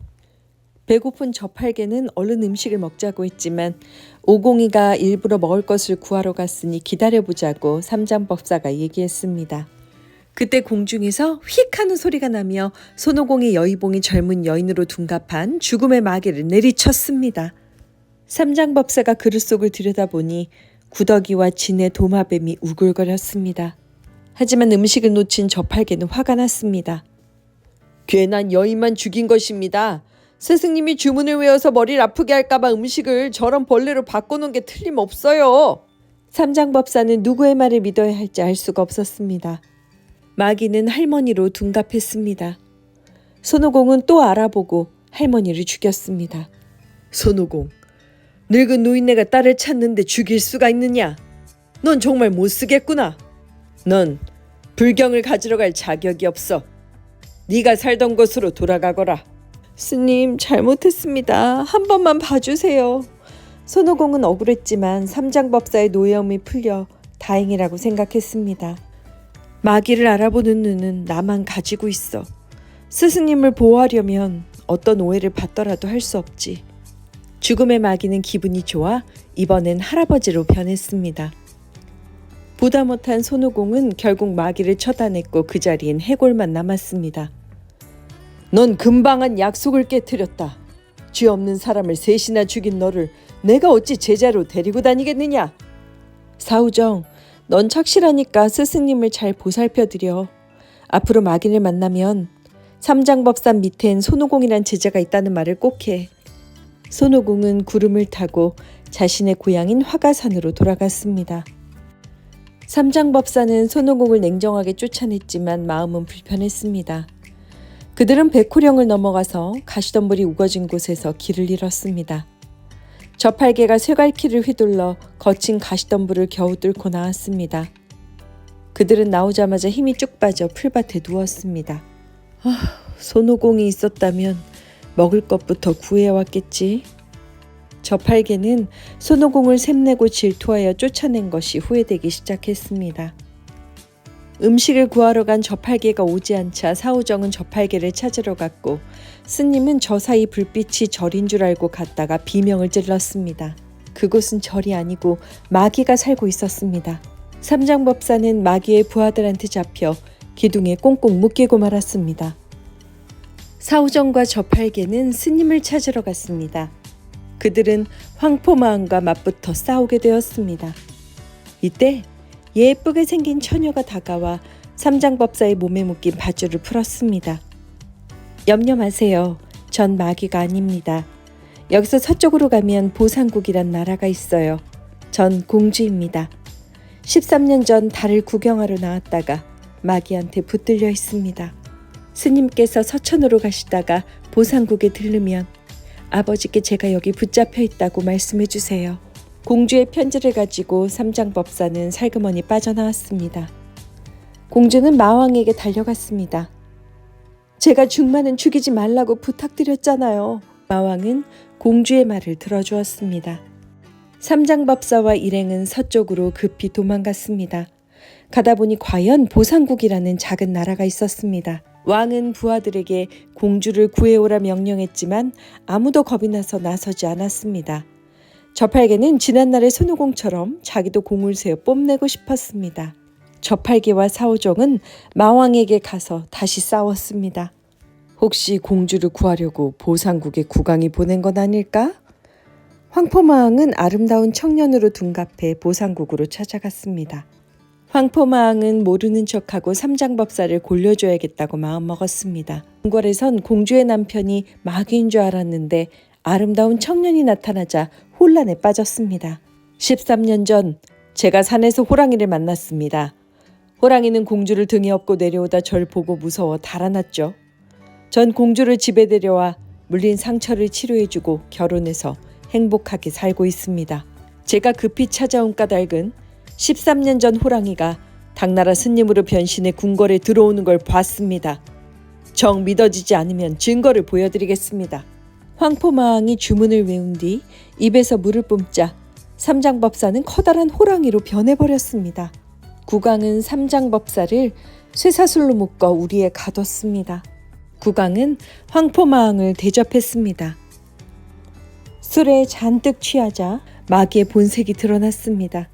배고픈 저팔계는 얼른 음식을 먹자고 했지만 오공이가 일부러 먹을 것을 구하러 갔으니 기다려보자고 삼장법사가 얘기했습니다. 그때 공중에서 휙 하는 소리가 나며 손오공의 여의봉이 젊은 여인으로 둔갑한 죽음의 마귀를 내리쳤습니다. 삼장법사가 그릇 속을 들여다보니 구더기와 진의 도마뱀이 우글거렸습니다. 하지만 음식을 놓친 저팔계는 화가 났습니다. 괜한 여인만 죽인 것입니다. 스승님이 주문을 외워서 머리를 아프게 할까봐 음식을 저런 벌레로 바꿔놓은 게 틀림없어요. 삼장법사는 누구의 말을 믿어야 할지 알 수가 없었습니다. 마귀는 할머니로 둔갑했습니다. 손오공은 또 알아보고 할머니를 죽였습니다. 손오공, 늙은 노인네가 딸을 찾는데 죽일 수가 있느냐? 넌 정말 못쓰겠구나. 넌 불경을 가지러 갈 자격이 없어. 네가 살던 곳으로 돌아가거라. 스님, 잘못했습니다. 한 번만 봐주세요. 손오공은 억울했지만 삼장법사의 노여움이 풀려 다행이라고 생각했습니다. 마귀를 알아보는 눈은 나만 가지고 있어. 스승님을 보호하려면 어떤 오해를 받더라도 할 수 없지. 죽음의 마귀는 기분이 좋아 이번엔 할아버지로 변했습니다. 보다 못한 손오공은 결국 마귀를 처단했고 그 자리엔 해골만 남았습니다. 넌 금방한 약속을 깨트렸다. 죄 없는 사람을 셋이나 죽인 너를 내가 어찌 제자로 데리고 다니겠느냐. 사우정, 넌 착실하니까 스승님을 잘 보살펴드려. 앞으로 마귀를 만나면 삼장법산 밑엔 손오공이란 제자가 있다는 말을 꼭 해. 손오공은 구름을 타고 자신의 고향인 화가산으로 돌아갔습니다. 삼장법사는 손오공을 냉정하게 쫓아냈지만 마음은 불편했습니다. 그들은 백호령을 넘어가서 가시덤불이 우거진 곳에서 길을 잃었습니다. 저팔계가 쇠갈퀴를 휘둘러 거친 가시덤불을 겨우 뚫고 나왔습니다. 그들은 나오자마자 힘이 쭉 빠져 풀밭에 누웠습니다. 손오공이 있었다면 먹을 것부터 구해왔겠지. 저팔계는 손오공을 샘내고 질투하여 쫓아낸 것이 후회되기 시작했습니다. 음식을 구하러 간 저팔계가 오지 않자 사오정은 저팔계를 찾으러 갔고 스님은 저 사이 불빛이 절인 줄 알고 갔다가 비명을 찔렀습니다. 그곳은 절이 아니고 마귀가 살고 있었습니다. 삼장법사는 마귀의 부하들한테 잡혀 기둥에 꽁꽁 묶이고 말았습니다. 사오정과 저팔계는 스님을 찾으러 갔습니다. 그들은 황포마은과 맞붙어 싸우게 되었습니다. 이때 예쁘게 생긴 처녀가 다가와 삼장법사의 몸에 묶인 밧줄을 풀었습니다. 염려 마세요. 전 마귀가 아닙니다. 여기서 서쪽으로 가면 보상국이란 나라가 있어요. 전 공주입니다. 13년 전 달을 구경하러 나왔다가 마귀한테 붙들려 있습니다. 스님께서 서천으로 가시다가 보상국에 들르면 아버지께 제가 여기 붙잡혀 있다고 말씀해 주세요. 공주의 편지를 가지고 삼장법사는 살그머니 빠져나왔습니다. 공주는 마왕에게 달려갔습니다. 제가 중마는 죽이지 말라고 부탁드렸잖아요. 마왕은 공주의 말을 들어주었습니다. 삼장법사와 일행은 서쪽으로 급히 도망갔습니다. 가다 보니 과연 보상국이라는 작은 나라가 있었습니다. 왕은 부하들에게 공주를 구해오라 명령했지만 아무도 겁이 나서 나서지 않았습니다. 저팔계는 지난날의 손오공처럼 자기도 공을 세워 뽐내고 싶었습니다. 저팔계와 사오정은 마왕에게 가서 다시 싸웠습니다. 혹시 공주를 구하려고 보상국에 국왕이 보낸 건 아닐까? 황포마왕은 아름다운 청년으로 둔갑해 보상국으로 찾아갔습니다. 황포마왕은 모르는 척하고 삼장법사를 골려줘야겠다고 마음먹었습니다. 궁궐에선 공주의 남편이 마귀인 줄 알았는데 아름다운 청년이 나타나자 혼란에 빠졌습니다. 13년 전 제가 산에서 호랑이를 만났습니다. 호랑이는 공주를 등에 업고 내려오다 절 보고 무서워 달아났죠. 전 공주를 집에 데려와 물린 상처를 치료해주고 결혼해서 행복하게 살고 있습니다. 제가 급히 찾아온 까닭은 13년 전 호랑이가 당나라 스님으로 변신해 궁궐에 들어오는 걸 봤습니다. 정 믿어지지 않으면 증거를 보여드리겠습니다. 황포마왕이 주문을 외운 뒤 입에서 물을 뿜자 삼장법사는 커다란 호랑이로 변해버렸습니다. 국왕은 삼장법사를 쇠사슬로 묶어 우리에 가뒀습니다. 국왕은 황포마왕을 대접했습니다. 술에 잔뜩 취하자 마귀의 본색이 드러났습니다.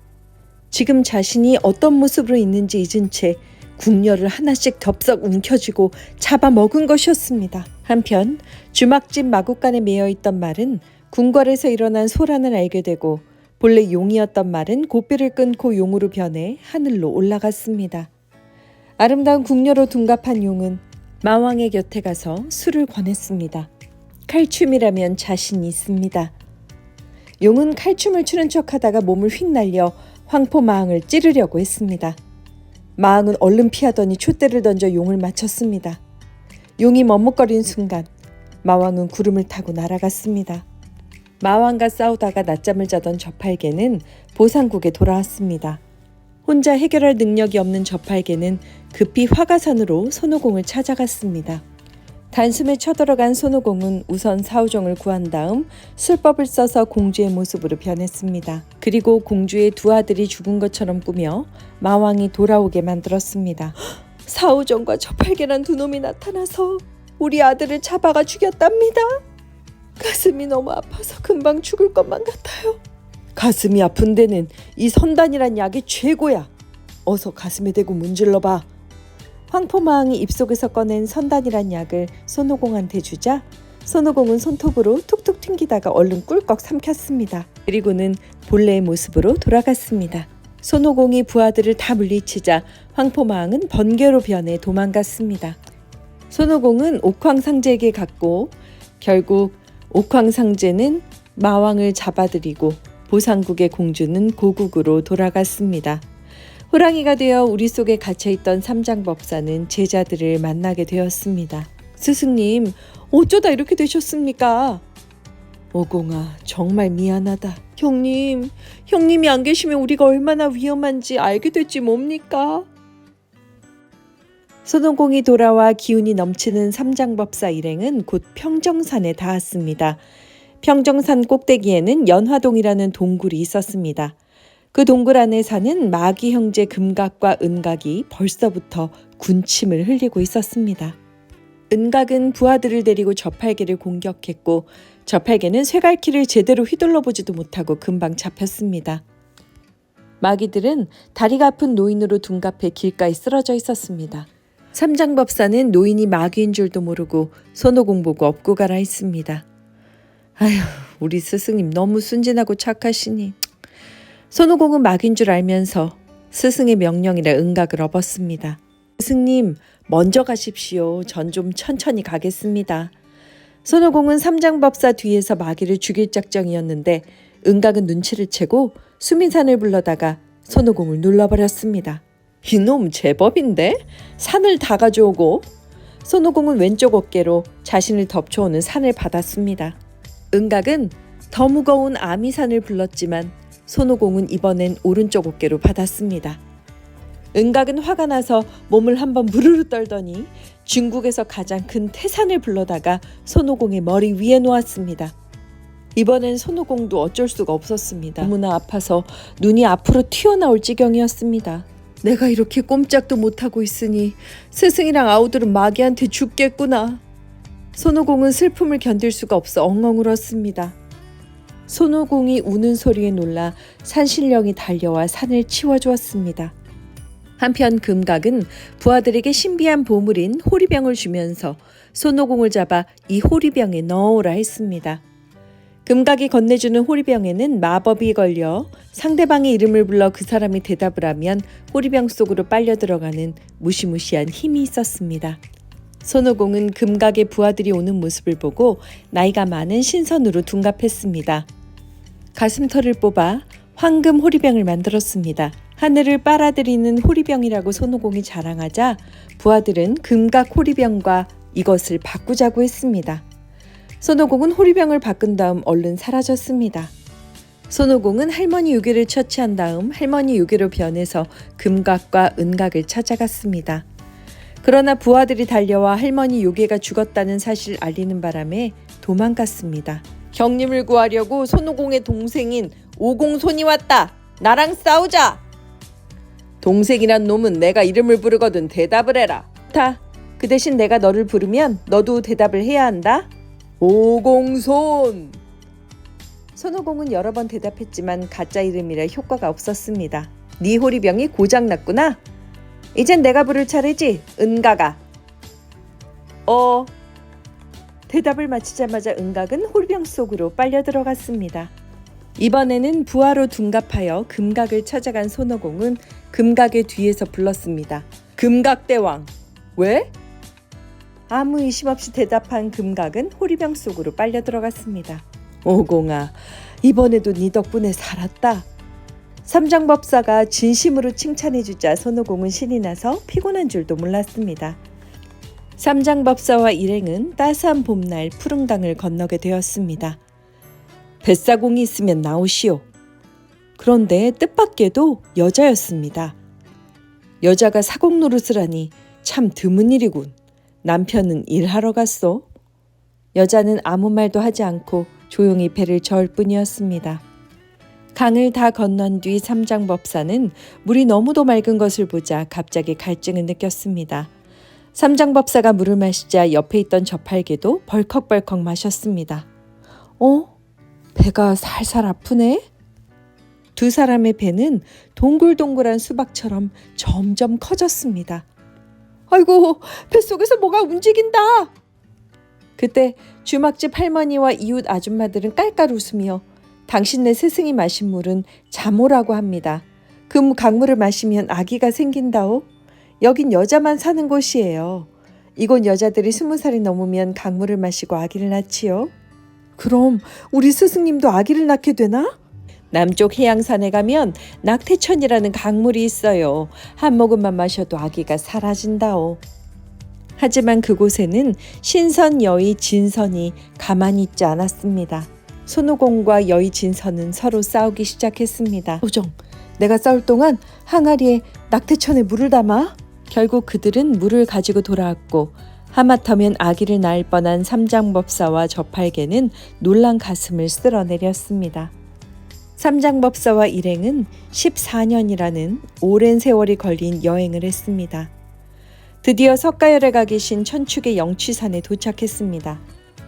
지금 자신이 어떤 모습으로 있는지 잊은 채 궁녀를 하나씩 덥석 움켜쥐고 잡아먹은 것이었습니다. 한편 주막집 마구간에 매여있던 말은 궁궐에서 일어난 소란을 알게 되고 본래 용이었던 말은 고삐를 끊고 용으로 변해 하늘로 올라갔습니다. 아름다운 궁녀로 둔갑한 용은 마왕의 곁에 가서 술을 권했습니다. 칼춤이라면 자신이 있습니다. 용은 칼춤을 추는 척하다가 몸을 휙 날려 황포마왕을 찌르려고 했습니다. 마왕은 얼른 피하더니 촛대를 던져 용을 맞췄습니다. 용이 머뭇거린 순간 마왕은 구름을 타고 날아갔습니다. 마왕과 싸우다가 낮잠을 자던 저팔계는 보상국에 돌아왔습니다. 혼자 해결할 능력이 없는 저팔계는 급히 화가산으로 손오공을 찾아갔습니다. 단숨에 쳐들어간 손오공은 우선 사오정을 구한 다음 술법을 써서 공주의 모습으로 변했습니다. 그리고 공주의 두 아들이 죽은 것처럼 꾸며 마왕이 돌아오게 만들었습니다. 사오정과 저팔계란 두 놈이 나타나서 우리 아들을 잡아가 죽였답니다. 가슴이 너무 아파서 금방 죽을 것만 같아요. 가슴이 아픈 데는 이 선단이란 약이 최고야. 어서 가슴에 대고 문질러봐. 황포마왕이 입속에서 꺼낸 선단이란 약을 손오공한테 주자 손오공은 손톱으로 툭툭 튕기다가 얼른 꿀꺽 삼켰습니다. 그리고는 본래의 모습으로 돌아갔습니다. 손오공이 부하들을 다 물리치자 황포마왕은 번개로 변해 도망갔습니다. 손오공은 옥황상제에게 갔고 결국 옥황상제는 마왕을 잡아들이고 보상국의 공주는 고국으로 돌아갔습니다. 호랑이가 되어 우리 속에 갇혀있던 삼장법사는 제자들을 만나게 되었습니다. 스승님, 어쩌다 이렇게 되셨습니까? 오공아, 정말 미안하다. 형님이 안 계시면 우리가 얼마나 위험한지 알게 됐지 뭡니까? 손오공이 돌아와 기운이 넘치는 삼장법사 일행은 곧 평정산에 닿았습니다. 평정산 꼭대기에는 연화동이라는 동굴이 있었습니다. 그 동굴 안에 사는 마귀 형제 금각과 은각이 벌써부터 군침을 흘리고 있었습니다. 은각은 부하들을 데리고 저팔계를 공격했고 저팔계는 쇠갈퀴를 제대로 휘둘러 보지도 못하고 금방 잡혔습니다. 마귀들은 다리가 아픈 노인으로 둔갑해 길가에 쓰러져 있었습니다. 삼장법사는 노인이 마귀인 줄도 모르고 손오공 보고 업고 가라 했습니다. 아휴, 우리 스승님 너무 순진하고 착하시니. 손오공은 마귀인 줄 알면서 스승의 명령이라 은각을 업었습니다. 스승님, 먼저 가십시오. 전 좀 천천히 가겠습니다. 손오공은 삼장법사 뒤에서 마귀를 죽일 작정이었는데 은각은 눈치를 채고 수민산을 불러다가 손오공을 눌러버렸습니다. 이놈 제법인데? 산을 다 가져오고. 손오공은 왼쪽 어깨로 자신을 덮쳐오는 산을 받았습니다. 은각은 더 무거운 아미산을 불렀지만 손오공은 이번엔 오른쪽 어깨로 받았습니다. 은각은 화가 나서 몸을 한번 무르르 떨더니 중국에서 가장 큰 태산을 불러다가 손오공의 머리 위에 놓았습니다. 이번엔 손오공도 어쩔 수가 없었습니다. 너무나 아파서 눈이 앞으로 튀어나올 지경이었습니다. 내가 이렇게 꼼짝도 못하고 있으니 스승이랑 아우들은 마귀한테 죽겠구나. 손오공은 슬픔을 견딜 수가 없어 엉엉 울었습니다. 손오공이 우는 소리에 놀라 산신령이 달려와 산을 치워주었습니다. 한편 금각은 부하들에게 신비한 보물인 호리병을 주면서 손오공을 잡아 이 호리병에 넣어오라 했습니다. 금각이 건네주는 호리병에는 마법이 걸려 상대방의 이름을 불러 그 사람이 대답을 하면 호리병 속으로 빨려 들어가는 무시무시한 힘이 있었습니다. 손오공은 금각의 부하들이 오는 모습을 보고 나이가 많은 신선으로 둔갑했습니다. 가슴털을 뽑아 황금 호리병을 만들었습니다. 하늘을 빨아들이는 호리병이라고 손오공이 자랑하자 부하들은 금각 호리병과 이것을 바꾸자고 했습니다. 손오공은 호리병을 바꾼 다음 얼른 사라졌습니다. 손오공은 할머니 요괴를 처치한 다음 할머니 요괴로 변해서 금각과 은각을 찾아갔습니다. 그러나 부하들이 달려와 할머니 요괴가 죽었다는 사실을 알리는 바람에 도망갔습니다. 형님을 구하려고 손오공의 동생인 오공손이 왔다. 나랑 싸우자. 동생이란 놈은 내가 이름을 부르거든 대답을 해라. 그 대신 내가 너를 부르면 너도 대답을 해야 한다. 오공손. 손오공은 여러 번 대답했지만 가짜 이름이라 효과가 없었습니다. 네 호리병이 고장났구나. 이젠 내가 부를 차례지, 은각아. 대답을 마치자마자 은각은 호리병 속으로 빨려 들어갔습니다. 이번에는 부하로 둔갑하여 금각을 찾아간 손오공은 금각의 뒤에서 불렀습니다. 금각대왕. 왜? 아무 의심 없이 대답한 금각은 호리병 속으로 빨려 들어갔습니다. 오공아, 이번에도 네 덕분에 살았다. 삼장법사가 진심으로 칭찬해주자 손오공은 신이 나서 피곤한 줄도 몰랐습니다. 삼장법사와 일행은 따스한 봄날 푸른강을 건너게 되었습니다. 뱃사공이 있으면 나오시오. 그런데 뜻밖에도 여자였습니다. 여자가 사공 노릇을 하니 참 드문 일이군. 남편은 일하러 갔소. 여자는 아무 말도 하지 않고 조용히 배를 저을 뿐이었습니다. 강을 다 건넌 뒤 삼장법사는 물이 너무도 맑은 것을 보자 갑자기 갈증을 느꼈습니다. 삼장법사가 물을 마시자 옆에 있던 저팔계도 벌컥벌컥 마셨습니다. 배가 살살 아프네? 두 사람의 배는 동글동글한 수박처럼 점점 커졌습니다. 아이고, 뱃속에서 뭐가 움직인다. 그때 주막집 할머니와 이웃 아줌마들은 깔깔 웃으며 당신네 스승이 마신 물은 자모라고 합니다. 그 강물을 마시면 아기가 생긴다오. 여긴 여자만 사는 곳이에요. 이곳 여자들이 20살이 넘으면 강물을 마시고 아기를 낳지요. 그럼 우리 스승님도 아기를 낳게 되나? 남쪽 해양산에 가면 낙태천이라는 강물이 있어요. 한 모금만 마셔도 아기가 사라진다오. 하지만 그곳에는 신선 여의 진선이 가만히 있지 않았습니다. 손오공과 여의진서는 서로 싸우기 시작했습니다. 소정, 내가 싸울 동안 항아리에 낙태천에 물을 담아? 결국 그들은 물을 가지고 돌아왔고 하마터면 아기를 낳을 뻔한 삼장법사와 저팔계는 놀란 가슴을 쓸어내렸습니다. 삼장법사와 일행은 14년이라는 오랜 세월이 걸린 여행을 했습니다. 드디어 석가열애가 계신 천축의 영취산에 도착했습니다.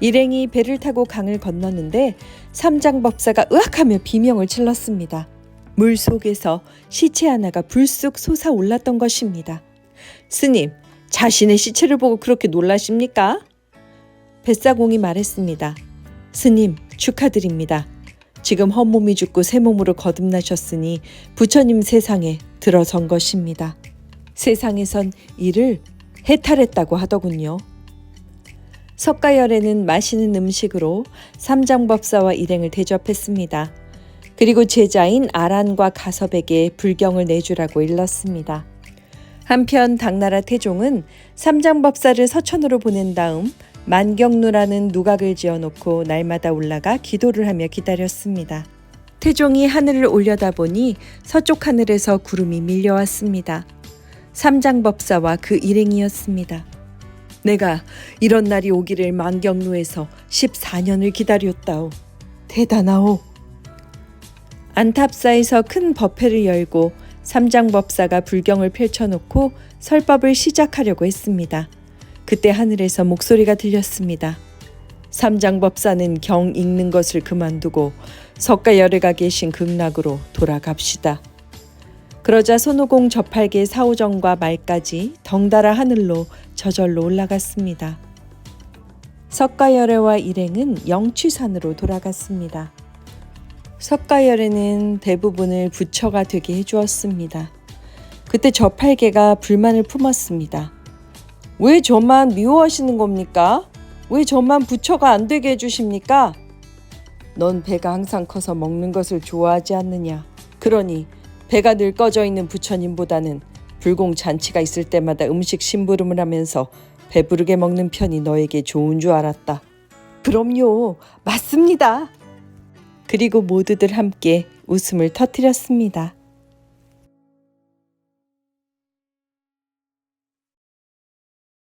일행이 배를 타고 강을 건넜는데 삼장법사가 으악하며 비명을 질렀습니다. 물 속에서 시체 하나가 불쑥 솟아올랐던 것입니다. 스님, 자신의 시체를 보고 그렇게 놀라십니까? 뱃사공이 말했습니다. 스님, 축하드립니다. 지금 헛몸이 죽고 새 몸으로 거듭나셨으니 부처님 세상에 들어선 것입니다. 세상에선 이를 해탈했다고 하더군요. 석가열애는 맛있는 음식으로 삼장법사와 일행을 대접했습니다. 그리고 제자인 아란과 가섭에게 불경을 내주라고 일렀습니다. 한편 당나라 태종은 삼장법사를 서천으로 보낸 다음 만경루라는 누각을 지어놓고 날마다 올라가 기도를 하며 기다렸습니다. 태종이 하늘을 올려다보니 서쪽 하늘에서 구름이 밀려왔습니다. 삼장법사와 그 일행이었습니다. 내가 이런 날이 오기를 만경루에서 14년을 기다렸다오. 대단하오. 안탑사에서 큰 법회를 열고 삼장법사가 불경을 펼쳐놓고 설법을 시작하려고 했습니다. 그때 하늘에서 목소리가 들렸습니다. 삼장법사는 경 읽는 것을 그만두고 석가열애가 계신 극락으로 돌아갑시다. 그러자 손오공 저팔계 사오정과 말까지 덩달아 하늘로 저절로 올라갔습니다. 석가열애와 일행은 영취산으로 돌아갔습니다. 석가열애는 대부분을 부처가 되게 해주었습니다. 그때 저팔계가 불만을 품었습니다. 왜 저만 미워하시는 겁니까? 왜 저만 부처가 안 되게 해주십니까? 넌 배가 항상 커서 먹는 것을 좋아하지 않느냐. 그러니 배가 늘 꺼져 있는 부처님보다는 불공 잔치가 있을 때마다 음식 심부름을 하면서 배부르게 먹는 편이 너에게 좋은 줄 알았다. 그럼요, 맞습니다. 그리고 모두들 함께 웃음을 터뜨렸습니다.